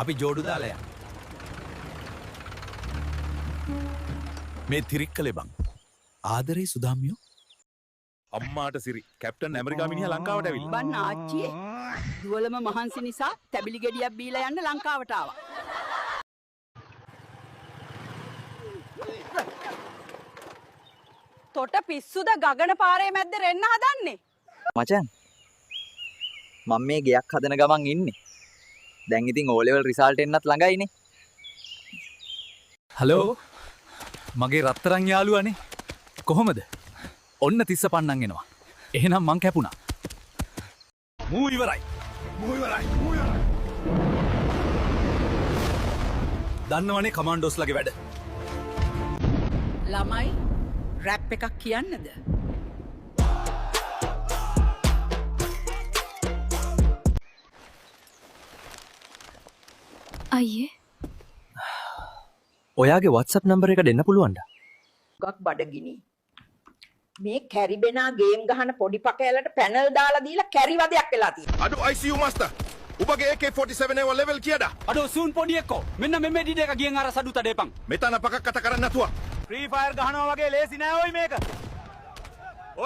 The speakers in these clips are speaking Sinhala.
අපි ජෝඩු දාලා යන්න. මේ තිරික්කලේ බං. ආදරේ සුදාමියෝ. අම්මාට සිරි කැප්ටන් ඇමරිකා මිනිහා ලංකාවට ඇවිල්ලා. බන් ආච්චියේ දුවලම මහන්සි නිසා තැබිලි ගෙඩියක් බීලා යන්න ලංකාවට ආවා. තොට පිස්සුද ගගන පාරේ මැද්ද රෙන්න හදන්නේ? මචන් මම මේ ගෙයක් හදන ගමන් ඉන්නේ. දැන් ඉතින් O level result එන්නත් ළඟයිනේ. හලෝ මගේ රත්තරන් යාළුවනේ. කොහොමද? ඔන්න 35 එනවා. එහෙනම් මං කැපුණා. මූ ඉවරයි. දන්නවනේ කමාන්ඩෝස්ලගේ වැඩ. ළමයි රැප් එකක් කියන්නද? අයියේ ඔයාගේ WhatsApp නම්බර එක දෙන්න පුළුවන්ද? ගක් බඩගිනි. මේ කැරිබෙනා ගේම් ගහන පොඩි පකෑලට පැනල් දාලා දීලා කැරි වදයක් වෙලා තියෙනවා. අඩු ICU master. උබගේ AK47 ඒව level කීයද? අඩෝ සූන් පොඩි එක්කෝ. මෙන්න මෙ මෙඩිඩ එක ගියන් අර සඩුත දෙපන්. මෙතන පකක් කතා කරන්න නැතුව. ෆ්‍රී ෆයර් ගහනවා වගේ ලේසි නෑ ඔයි මේක.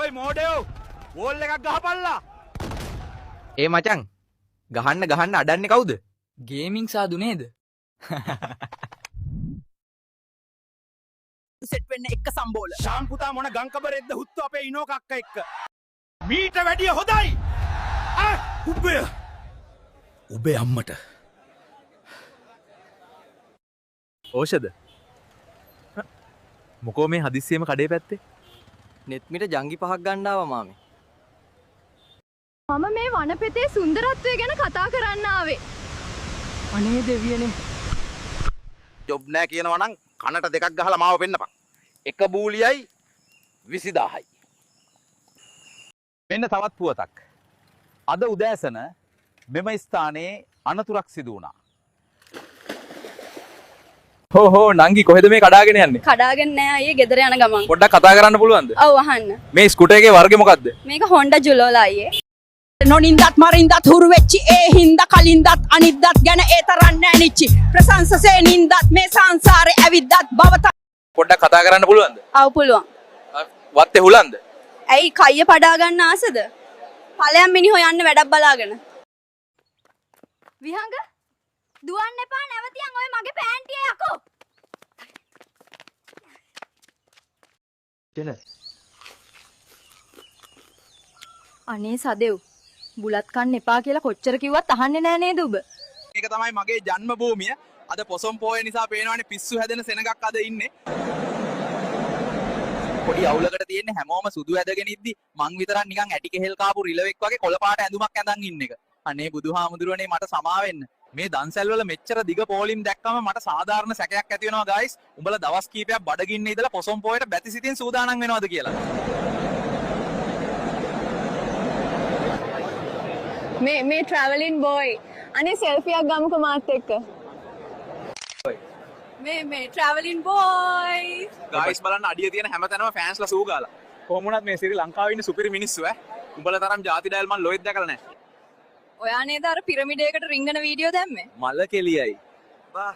ඔයි මෝඩයෝ. වෝල් එකක් ගහපල්ලා. ඒ මචං ගහන්න අඩන්නේ කවුද? ගේමින් සාදු නේද? සෙට් වෙන්න එක සම්බෝල. ශාම් පුතා මොන ගංකබරෙද්ද හුත්තු අපේ ඉනෝ කක්ක එක්ක. මීට වැඩිය හොඳයි. උබේ. උබේ අම්මට. ඕෂද? මොකෝ මේ හදිස්සියෙම කඩේ පැත්තේ? නෙත් මිට ජංගි 5ක් ගන්න ආවා මාමේ. මම මේ වනපෙතේ සුන්දරත්වය ගැන කතා කරන්න ආවේ. අනේ දෙවියනේ. ජොබ් නෑ කියනවා නම් කනට දෙකක් ගහලා මාව පෙන්නපන්. එක බූලියයි 20000යි. මෙන්න තවත් පුවතක්. අද උදෑසන මෙම ස්ථානයේ අනතුරක් සිදු වුණා. හෝ නංගි කොහෙද මේ කඩාගෙන යන්නේ? කඩාගෙන නෑ අයියේ ගෙදර යන ගමන්. පොඩ්ඩක් කතා කරන්න පුළුවන්ද? ඔව් අහන්න. මේ ස්කූටර් එකේ වර්ගය මොකද්ද? මේක Honda Jolola අයියේ. නොනින්දත් මරින්දත් හුරු වෙච්චි ඒ හින්දා කලින්දත් අනිද්දත් ගැන ඒ තරම් නෑනිච්චි ප්‍රශංසසේ නින්දත් මේ සංසාරේ ඇවිද්දත් බවත. පොඩ්ඩක් කතා කරන්න පුළුවන්ද? ආව පුළුවන්. වත්තේ හුලන්ද? ඇයි කයිය පඩා ගන්න ආසද? ඵලයන් මිනිහෝ යන්න වැඩක් බලාගෙන. විහංග දුවන්න එපා නැවතියන් ඔය මගේ පෑන්ටිය යකෝ. දෙන. අනේ සදෙව්. බුලත් කන්න එපා කියලා කොච්චර කිව්වත් අහන්නේ නෑ නේද ඔබ? මේක තමයි මගේ ජන්ම භූමිය. අද පොසොන් පෝය නිසා පේනවනේ පිස්සු හැදෙන සෙනගක් අද ඉන්නේ. පොඩි අවුලකට තියෙන්නේ හැමෝම සුදු ඇදගෙන ඉද්දි මං විතරක් නිකන් ඇටි කෙහෙල් කාපු රිලෙවෙක් වගේ කොළපාට ඇඳුමක් ඇඳන් ඉන්න එක. අනේ බුදුහාමුදුරනේ මට සමාවෙන්න. මේ දන්සැල් වල මෙච්චර දිග පෝලිම් දැක්කම මට සාධාරණ සැකයක් ඇති වෙනවා ගයිස්. උඹලා දවස් කීපයක් බඩගින්නේ ඉඳලා පොසොන් පෝයට බැතිසිතින් සූදානම් වෙනවද කියලා. මේ traveling boy. අනේ selfie එකක් ගමුකෝ මාත් එක්ක. මේ traveling boy. ගයිස් බලන්න අඩිය තියෙන හැමතැනම ෆෑන්ස්ලා සූ ගාලා. කොහොම වුණත් මේ සිරි ලංකාවේ ඉන්න සුපිරි මිනිස්සු උඹලා තරම් ಜಾති ඩයල් මන් ලොයිත් දැකලා නැහැ. ඔයා නේද අර පිරමිඩයකට රිංගන වීඩියෝ දැම්මේ? මල කෙලියයි. බා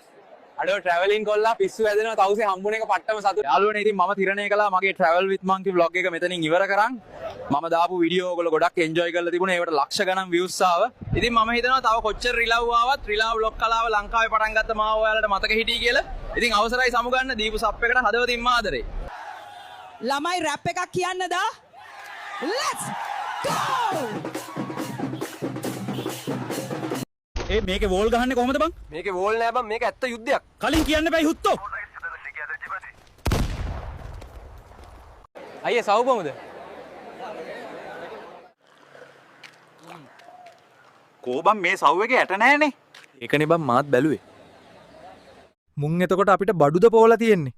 අඩෝ ට්‍රැවලින් කොල්ලා පිස්සු හැදෙනවා තවුසේ හම්බුන එක පට්ටම සතුටු. යාළුවනේ ඉතින් මම තිරණය කළා මගේ travel with monkey vlog එක මෙතනින් ඉවර කරන්. මම දාපු වීඩියෝ ඔයගොල්ලෝ ගොඩක් එන්ජොයි කරලා තිබුණා. ඒවට ලක්ෂ ගණන් views ආවා. ඉතින් මම හිතනවා තව කොච්චර රිලව් ආවත් රිලව් vlog කලාව ලංකාවේ පටන් ගත්ත මාව ඔයාලට මතක හිටියි කියලා. ඉතින් අවසරයි සමුගන්න දීපු සප් එකට හදවතින්ම ආදරේ. ළමයි රැප් එකක් කියන්නද? Let's go! මේකේ වෝල් ගහන්නේ කොහමද බං? මේකේ වෝල් නෑ බං මේක ඇත්ත යුද්ධයක්. කලින් කියන්න බෑ හුත්තෝ. අයියේ සවුබමුද? කෝබම් මේ සව් එකේ ඇට නෑනේ. ඒකනේ බං මාත් බැලුවේ. මුන් එතකොට අපිට බඩුද පෝලා තියෙන්නේ.